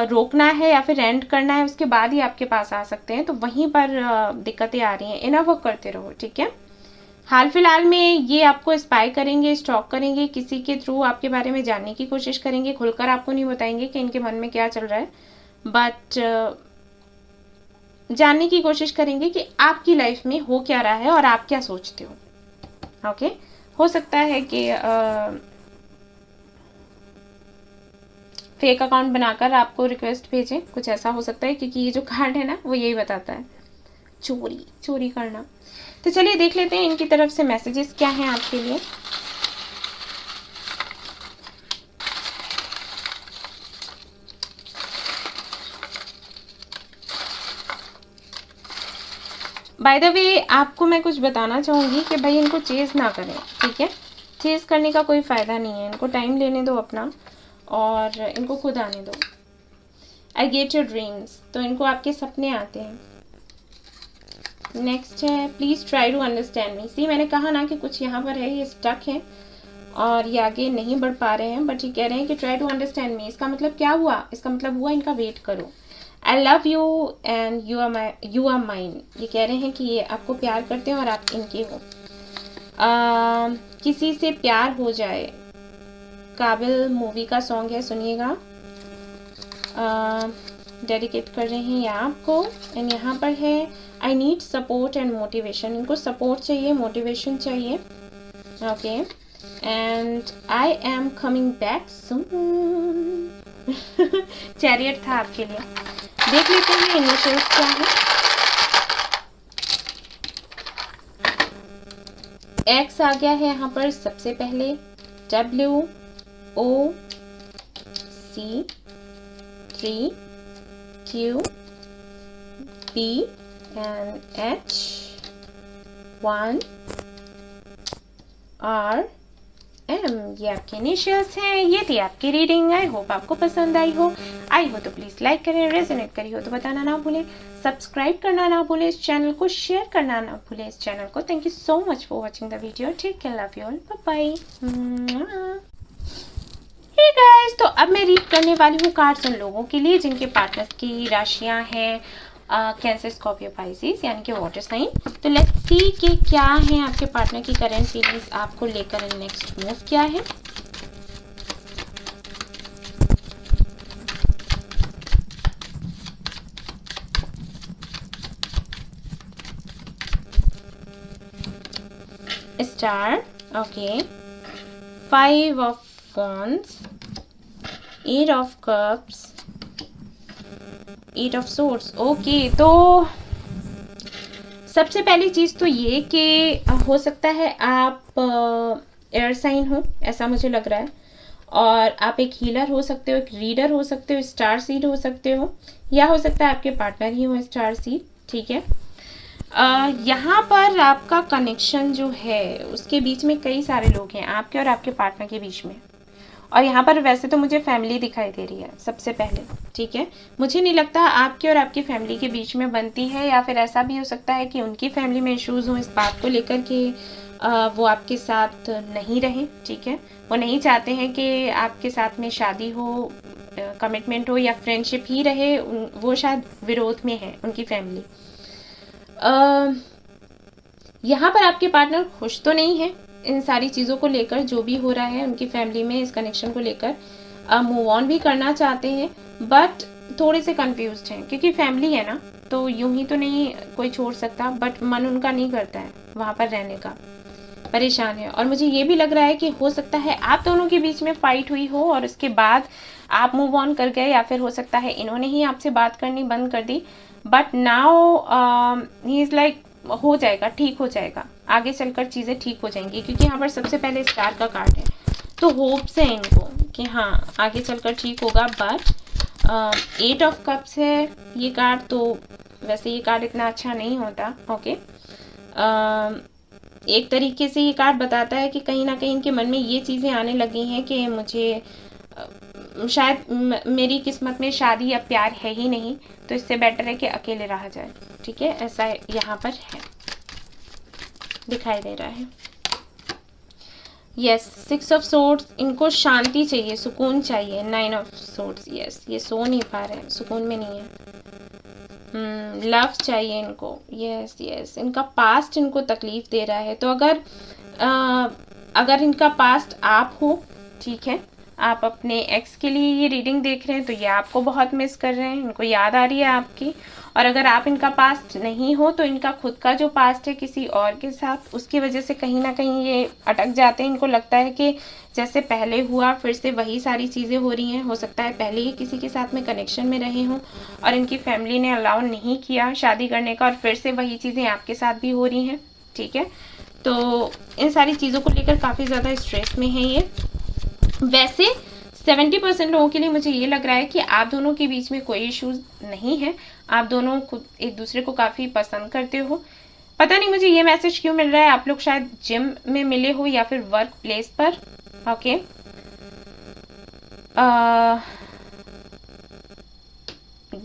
रोकना है या फिर एंड करना है, उसके बाद ही आपके पास आ सकते हैं। तो वहीं पर दिक्कतें आ रही हैं। इनर वर्क करते रहो, ठीक है। हाल फिलहाल में ये आपको स्पाई करेंगे, स्टॉक करेंगे, किसी के थ्रू आपके बारे में जानने की कोशिश करेंगे, खुलकर आपको नहीं बताएंगे कि इनके मन में क्या चल रहा है, बट जानने की कोशिश करेंगे कि आपकी लाइफ में हो क्या रहा है और आप क्या सोचते हो। ओके, हो सकता है कि फेक अकाउंट बनाकर आपको रिक्वेस्ट भेजें, कुछ ऐसा हो सकता है, क्योंकि ये जो कार्ड है ना वो यही बताता है, चोरी करना। तो चलिए देख लेते हैं इनकी तरफ से मैसेजेस क्या हैं आपके लिए। बाय द वे आपको मैं कुछ बताना चाहूँगी कि भाई इनको चेज़ ना करें, ठीक है। चेज़ करने का कोई फ़ायदा नहीं है, इनको टाइम लेने दो अपना और इनको खुद आने दो। आई गेट योर ड्रीम्स, तो इनको आपके सपने आते हैं। नेक्स्ट है please try to understand me. See मैंने कहा ना कि कुछ यहाँ पर है, ये स्टक है और ये आगे नहीं बढ़ पा रहे हैं, बट ये कह रहे हैं कि ट्राई टू अंडरस्टैंड मी। इसका मतलब क्या हुआ? इसका मतलब हुआ इनका वेट करो। I love you and you are mine. ये कह रहे हैं कि ये आपको प्यार करते हैं और आप इनके हो। किसी से प्यार हो जाए, काबिल मूवी का सॉन्ग है, सुनिएगा। डेडिकेट कर रहे हैं ये आपको। एंड यहाँ पर है I need support and motivation. इनको सपोर्ट चाहिए, मोटिवेशन चाहिए। Okay, and I am coming back soon. Chariot था आपके लिए। देख लेते हैं इनिशियल्स क्या है। एक्स आ गया है यहाँ पर सबसे पहले, W O C 3 Q B and H 1 R M। ये आपके इनिशियल्स हैं। ये थी आपकी रीडिंग। आई होप आपको पसंद आई हो। आई हो तो प्लीज़ लाइक करें, रेजोनेट करी हो तो बताना ना भूलें, सब्सक्राइब करना ना भूलें इस चैनल को, शेयर करना ना भूलें इस चैनल को। Thank you so much for watching the video. Take care, love you all, bye bye. Hey guys, तो अब मैं रीड करने वाली हूँ कार्ड्स उन लोगों के लिए जिनके पार्टनर्स की राशियाँ हैं कैंसर, स्कॉर्पियो, पाइसेस, यानी कि वाटर साइन। तो लेट्स सी कि क्या है आपके पार्टनर की करंट फीलिंग्स आपको लेकर, नेक्स्ट मूव क्या है। Star, okay, 5 of wands, 8 of cups, 8 of swords। Okay, तो सबसे पहली चीज़ तो ये कि हो सकता है आप एयर साइन हो, ऐसा मुझे लग रहा है, और आप एक हीलर हो सकते हो, एक रीडर हो सकते हो, स्टार सीड हो सकते हो, या हो सकता है आपके पार्टनर ही हो स्टार सीड, ठीक है। यहाँ पर आपका कनेक्शन जो है उसके बीच में कई सारे लोग हैं, आपके और आपके पार्टनर के बीच में। और यहाँ पर वैसे तो मुझे फैमिली दिखाई दे रही है सबसे पहले, ठीक है। मुझे नहीं लगता आपके और आपकी फैमिली के बीच में बनती है, या फिर ऐसा भी हो सकता है कि उनकी फैमिली में इश्यूज़ हों इस बात को लेकर कि वो आपके साथ नहीं रहें, ठीक है। वो नहीं चाहते हैं कि आपके साथ में शादी हो, कमिटमेंट हो, या फ्रेंडशिप ही रहे। वो शायद विरोध में है, उनकी फैमिली। यहाँ पर आपके पार्टनर खुश तो नहीं है इन सारी चीज़ों को लेकर, जो भी हो रहा है उनकी फैमिली में इस कनेक्शन को लेकर। मूव ऑन भी करना चाहते हैं, बट थोड़े से कंफ्यूज्ड हैं, क्योंकि फैमिली है ना, तो यूं ही तो नहीं कोई छोड़ सकता, बट मन उनका नहीं करता है वहाँ पर रहने का, परेशान है। और मुझे ये भी लग रहा है कि हो सकता है आप दोनों के बीच में फाइट हुई हो और उसके बाद आप मूव ऑन कर गए, या फिर हो सकता है इन्होंने ही आपसे बात करनी बंद कर दी, but now he is like हो जाएगा, ठीक हो जाएगा, आगे चलकर चीज़ें ठीक हो जाएंगी, क्योंकि यहाँ पर सबसे पहले स्टार का कार्ड है। तो होप्स है इनको कि हाँ आगे चलकर ठीक होगा। बट 8 ऑफ कप्स है ये कार्ड, तो वैसे ये कार्ड इतना अच्छा नहीं होता। ओके, एक तरीके से ये कार्ड बताता है कि कहीं ना कहीं इनके मन में ये चीज़ें आने लगी हैं कि मुझे शायद मेरी किस्मत में शादी या प्यार है ही नहीं, तो इससे बेटर है कि अकेले रहा जाए। ठीक है, ऐसा यहाँ पर है, दिखाई दे रहा है। यस, 6 ऑफ सोर्ड्स, इनको शांति चाहिए, सुकून चाहिए। 9 ऑफ सोर्ड्स, यस, ये सो नहीं पा रहे हैं, सुकून में नहीं है। लव चाहिए इनको, यस यस। इनका पास्ट इनको तकलीफ दे रहा है, तो अगर इनका पास्ट आप हो, ठीक है, आप अपने एक्स के लिए ये रीडिंग देख रहे हैं, तो ये आपको बहुत मिस कर रहे हैं, इनको याद आ रही है आपकी। और अगर आप इनका पास्ट नहीं हो, तो इनका खुद का जो पास्ट है किसी और के साथ, उसकी वजह से कहीं ना कहीं ये अटक जाते हैं। इनको लगता है कि जैसे पहले हुआ फिर से वही सारी चीज़ें हो रही हैं। हो सकता है पहले ही किसी के साथ में कनेक्शन में रहे हों और इनकी फैमिली ने अलाउ नहीं किया शादी करने का, और फिर से वही चीज़ें आपके साथ भी हो रही हैं। ठीक है, तो इन सारी चीज़ों को लेकर काफ़ी ज़्यादा स्ट्रेस में है ये। वैसे 70% लोगों के लिए मुझे ये लग रहा है कि आप दोनों के बीच में कोई इश्यूज नहीं है, आप दोनों खुद एक दूसरे को काफ़ी पसंद करते हो। पता नहीं मुझे ये मैसेज क्यों मिल रहा है, आप लोग शायद जिम में मिले हो या फिर वर्क प्लेस पर। ओके,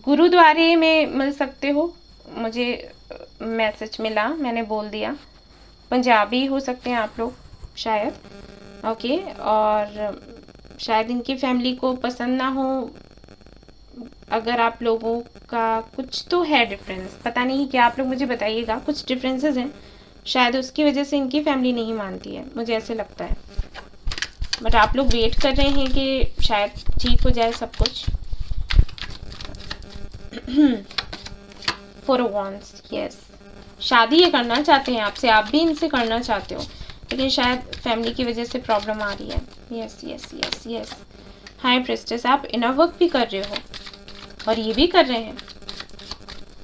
गुरुद्वारे में मिल सकते हो, मुझे मैसेज मिला, मैंने बोल दिया। पंजाबी हो सकते हैं आप लोग शायद। ओके, और शायद इनकी फैमिली को पसंद ना हो। अगर आप लोगों का कुछ तो है डिफरेंस, पता नहीं क्या, आप लोग मुझे बताइएगा, कुछ डिफरेंसेस हैं, शायद उसकी वजह से इनकी फैमिली नहीं मानती है, मुझे ऐसे लगता है। बट आप लोग वेट कर रहे हैं कि शायद ठीक हो जाए सब कुछ। 4 ऑफ वांड्स, यस, शादी ये करना चाहते हैं आपसे, आप भी इनसे करना चाहते हो, लेकिन शायद फैमिली की वजह से प्रॉब्लम आ रही है। Yes yes yes yes. High प्रेस्टेस, आप इनर वर्क भी कर रहे हो और ये भी कर रहे हैं।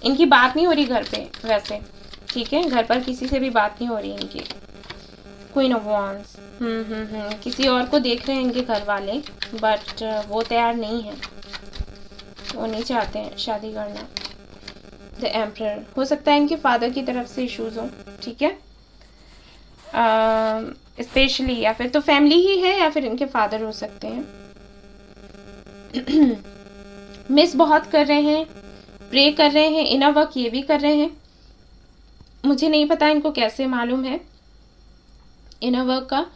इनकी बात नहीं हो रही घर पे वैसे, ठीक है, घर पर किसी से भी बात नहीं हो रही इनकी। क्वीन ऑफ वांड्स, किसी और को देख रहे हैं इनके घर वाले, बट वो तैयार नहीं है, वो नहीं चाहते हैं शादी करना। द एम्परर, हो सकता है इनके फादर की तरफ से इश्यूज हो, ठीक है, स्पेशली, या फिर तो फैमिली ही है या फिर इनके फादर हो सकते हैं। मिस बहुत कर रहे हैं, प्रे कर रहे हैं, इनर वर्क ये भी कर रहे हैं। मुझे नहीं पता इनको कैसे मालूम है इनर वर्क का,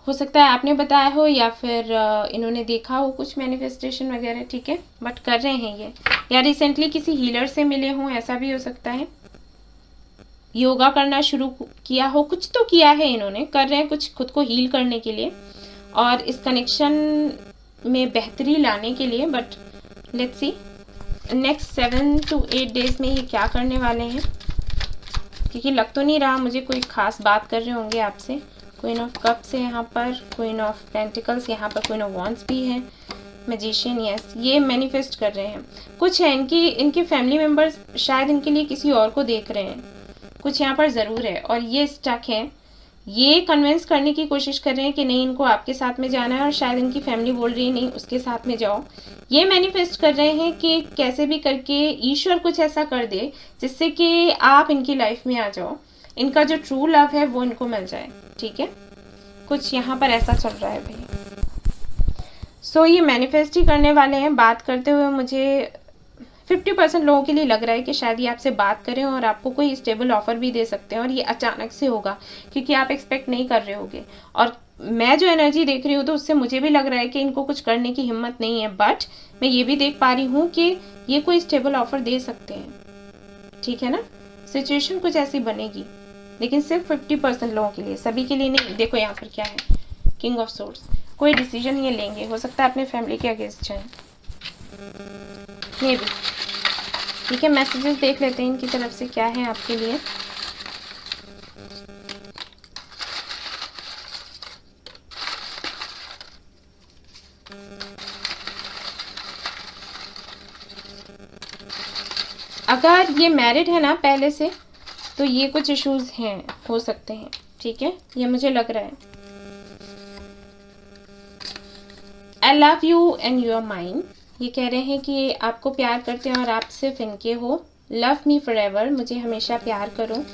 हो सकता है आपने बताया हो या फिर इन्होंने देखा हो कुछ मैनिफेस्टेशन वगैरह, ठीक है, बट कर रहे हैं ये, या रिसेंटली किसी हीलर से मिले हों, ऐसा भी हो सकता है। योगा करना शुरू किया हो, कुछ तो किया है इन्होंने, कर रहे हैं कुछ खुद को हील करने के लिए और इस कनेक्शन में बेहतरी लाने के लिए। But let's see next 7 to 8 days में ये क्या करने वाले हैं, क्योंकि लग तो नहीं रहा मुझे कोई खास बात कर रहे होंगे आपसे। क्वीन ऑफ कप्स है यहाँ पर, क्वीन ऑफ पेंटिकल्स, यहाँ पर क्वीन ऑफ वॉन्ड्स भी है, मैजिशियन, यस, ये मैनिफेस्ट कर रहे हैं। कुछ है इनके फैमिली मेम्बर्स शायद इनके लिए किसी और को देख रहे हैं, कुछ यहाँ पर ज़रूर है, और ये स्टक है, ये कन्विंस करने की कोशिश कर रहे हैं कि नहीं इनको आपके साथ में जाना है, और शायद इनकी फैमिली बोल रही है नहीं उसके साथ में जाओ। ये मैनिफेस्ट कर रहे हैं कि कैसे भी करके ईश्वर कुछ ऐसा कर दे जिससे कि आप इनकी लाइफ में आ जाओ, इनका जो ट्रू लव है वो इनको मिल जाए, ठीक है, कुछ यहाँ पर ऐसा चल रहा है भाई। सो ये मैनिफेस्ट ही करने वाले हैं। बात करते हुए मुझे 50% लोगों के लिए लग रहा है कि शायद ये आपसे बात करें और आपको कोई स्टेबल ऑफर भी दे सकते हैं, और ये अचानक से होगा क्योंकि आप एक्सपेक्ट नहीं कर रहे होगे। और मैं जो एनर्जी देख रही हूँ तो उससे मुझे भी लग रहा है कि इनको कुछ करने की हिम्मत नहीं है, बट मैं ये भी देख पा रही हूँ कि ये कोई स्टेबल ऑफर दे सकते हैं, ठीक है ना। सिचुएशन कुछ ऐसी बनेगी, लेकिन सिर्फ 50% लोगों के लिए, सभी के लिए नहीं। देखो यहाँ पर क्या है, किंग ऑफ सोर्ड्स, कोई डिसीजन ये लेंगे, हो सकता है अपने फैमिली के अगेंस्ट जाएं, ये भी, ठीक है। मैसेजेस देख लेते हैं इनकी तरफ से क्या है आपके लिए। अगर ये मैरिड है ना पहले से, तो ये कुछ इश्यूज हैं, हो सकते हैं, ठीक है, ये मुझे लग रहा है। I love you and you are mine, ये कह रहे हैं कि आपको प्यार करते हैं और आप सिर्फ इनके हो। लव मी फॉरएवर, मुझे हमेशा प्यार करो।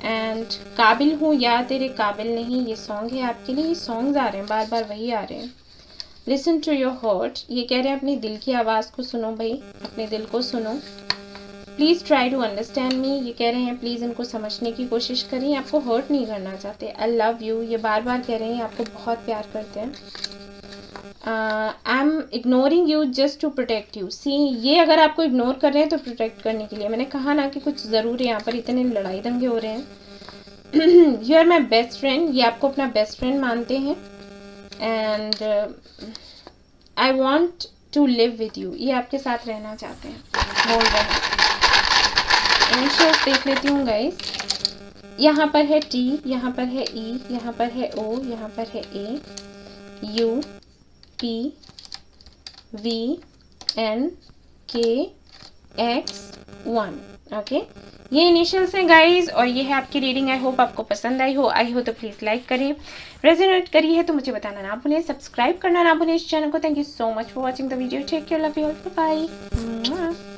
एंड काबिल हूँ या तेरे काबिल नहीं, ये सॉन्ग है आपके लिए। ये सॉन्ग्स आ रहे हैं बार बार वही आ रहे हैं। लिसन टू योर हार्ट, ये कह रहे हैं अपने दिल की आवाज़ को सुनो भाई, अपने दिल को सुनो। Please try to understand me, ये कह रहे हैं प्लीज़ इनको समझने की कोशिश करें, आपको हर्ट नहीं करना चाहते। आई लव यू, ये बार बार कह रहे हैं आपको बहुत प्यार करते हैं। I am ignoring you just to protect you. See, ये अगर आपको इग्नोर कर रहे हैं तो प्रोटेक्ट करने के लिए। मैंने कहा ना कि कुछ ज़रूर है यहाँ पर, इतने लड़ाई दंगे हो रहे हैं। You are my best friend, ये आपको अपना बेस्ट फ्रेंड मानते हैं। And I want to live with you, ये आपके साथ रहना चाहते हैं, बोल रहे हैं। इनिशियल्स देख लेती हूँ गाइस। यहाँ पर है टी, यहाँ पर है ई, यहाँ पर है ओ, यहाँ पर है ए, यू, पी, वी, एन, के, एक्स, 1। ओके, ये इनिशियल्स हैं गाइस और ये है आपकी रीडिंग। आई होप आपको पसंद आई हो तो प्लीज़ लाइक करें, रेजोनेट करी है तो मुझे बताना ना भूलें, सब्सक्राइब करना ना भूलें इस चैनल को। Thank you so much for watching the video. Take care, love you all, bye.